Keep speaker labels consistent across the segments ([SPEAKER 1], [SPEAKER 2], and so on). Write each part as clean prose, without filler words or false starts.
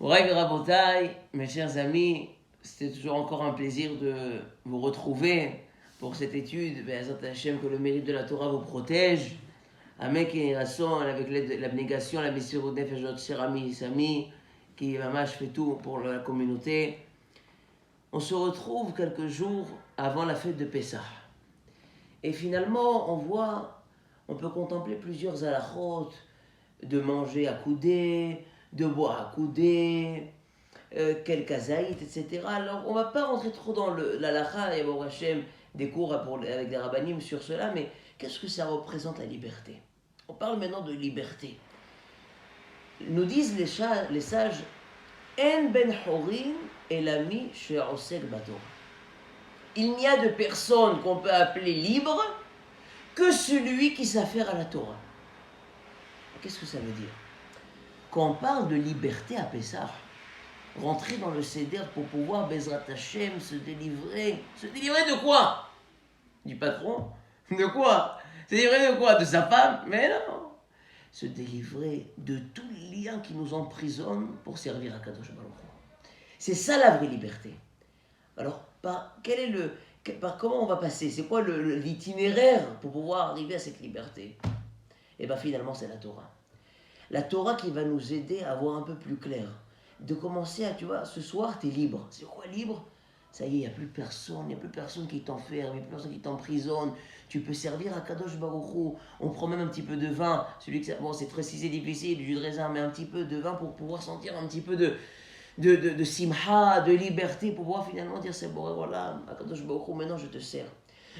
[SPEAKER 1] Moraï Rabotai, mes chers amis, c'était toujours encore un plaisir de vous retrouver pour cette étude. Be'ezrat Hashem, que le mérite de la Torah vous protège. Amen, avec l'abnégation, la mission de Nefesh, notre cher ami Sami, qui fait tout pour la communauté. On se retrouve quelques jours avant la fête de Pessah. Et finalement, on peut contempler plusieurs halachot, de manger à coudée, de boire à coudée, quelques aït, etc. Alors, on ne va pas rentrer trop dans l'halakha, et Baruch Hashem, des cours avec des rabbanim sur cela, mais qu'est-ce que ça représente la liberté? On parle maintenant de liberté. Nous disent les sages, En ben horin elami she'osek batorah. Il n'y a de personne qu'on peut appeler libre que celui qui s'affaire à la Torah. Qu'est-ce que ça veut dire? Quand on parle de liberté à Pessah, rentrer dans le Seder pour pouvoir, Bezrat Hashem, se délivrer. Se délivrer de quoi? Du patron? De quoi? Se délivrer de quoi? De sa femme? Mais non! Se délivrer de tout lien qui nous emprisonne pour servir à Kadosh Baruch Hu. C'est ça la vraie liberté. Alors, comment on va passer? C'est quoi l'itinéraire pour pouvoir arriver à cette liberté? Et bien finalement, c'est la Torah. La Torah qui va nous aider à voir un peu plus clair. De commencer à, tu vois, ce soir, tu es libre. C'est quoi libre? Ça y est, il n'y a plus personne qui t'enferme, il n'y a plus personne qui t'emprisonne. Tu peux servir à Kadosh Baruch Hu. On prend même un petit peu de vin. Bon, c'est précisé, difficile, du jus de raisin, mais un petit peu de vin pour pouvoir sentir un petit peu de simha, de liberté, pour pouvoir finalement dire, c'est bon, voilà, à Kadosh Baruch Hu, maintenant je te sers.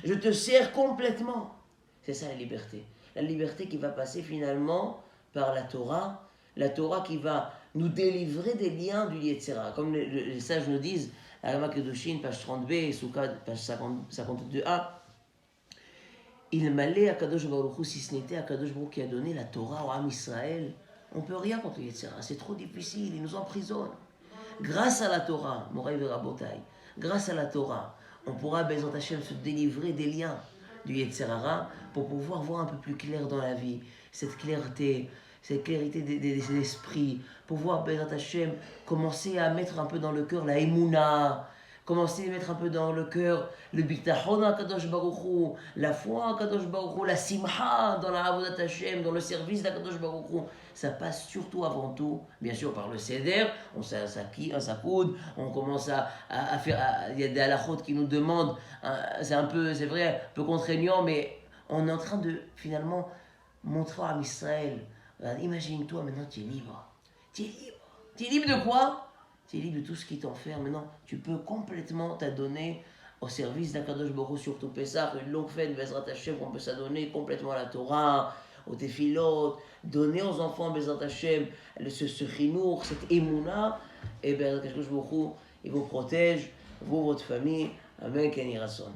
[SPEAKER 1] Je te sers complètement. C'est ça la liberté. La liberté qui va passer finalement par la Torah qui va nous délivrer des liens du Yetzera. Comme les sages nous disent, à la Kedushin, page 30b, Souka, page 52a, il m'allait à Kadosh Baruch Hu, si ce n'était à Kadosh Baruch Hu qui a donné la Torah au Ham Israël, on ne peut rien contre le Yetzera, c'est trop difficile, il nous emprisonne. Grâce à la Torah, Moraï Verabotai, grâce à la Torah, on pourra, Bezrat Hashem, se délivrer des liens du Yetzera pour pouvoir voir un peu plus clair dans la vie, cette clarté des esprits, pouvoir, Bezrat Hashem, commencer à mettre un peu dans le cœur la Emouna, commencer à mettre un peu dans le cœur le bitachon à Kadosh Baruch Hu, la foi à Kadosh Baruch Hu, la simha dans la Avodat Hashem, dans le service d'Akadosh Baruch Hu. Ça passe surtout avant tout, bien sûr, par le Seder, on s'accoude, on commence à faire, il y a des halachot qui nous demandent, c'est vrai, un peu contraignant, mais on est en train de, finalement, montrer à Israël. Imagine-toi, maintenant tu es libre. Tu es libre. Tu es libre de quoi? Tu es libre de tout ce qui t'enferme. Maintenant, tu peux complètement t'adonner au service d'Akadosh Baruch Hu, surtout Pessah, une longue fête, Bezrat Hashem, qu'on peut s'adonner complètement à la Torah, aux Tefilot, donner aux enfants, Bezrat Hashem, ce chinour, cette émouna, et Bezrat Hashem, il vous protège, vous, votre famille. Amen, Ken Yirason.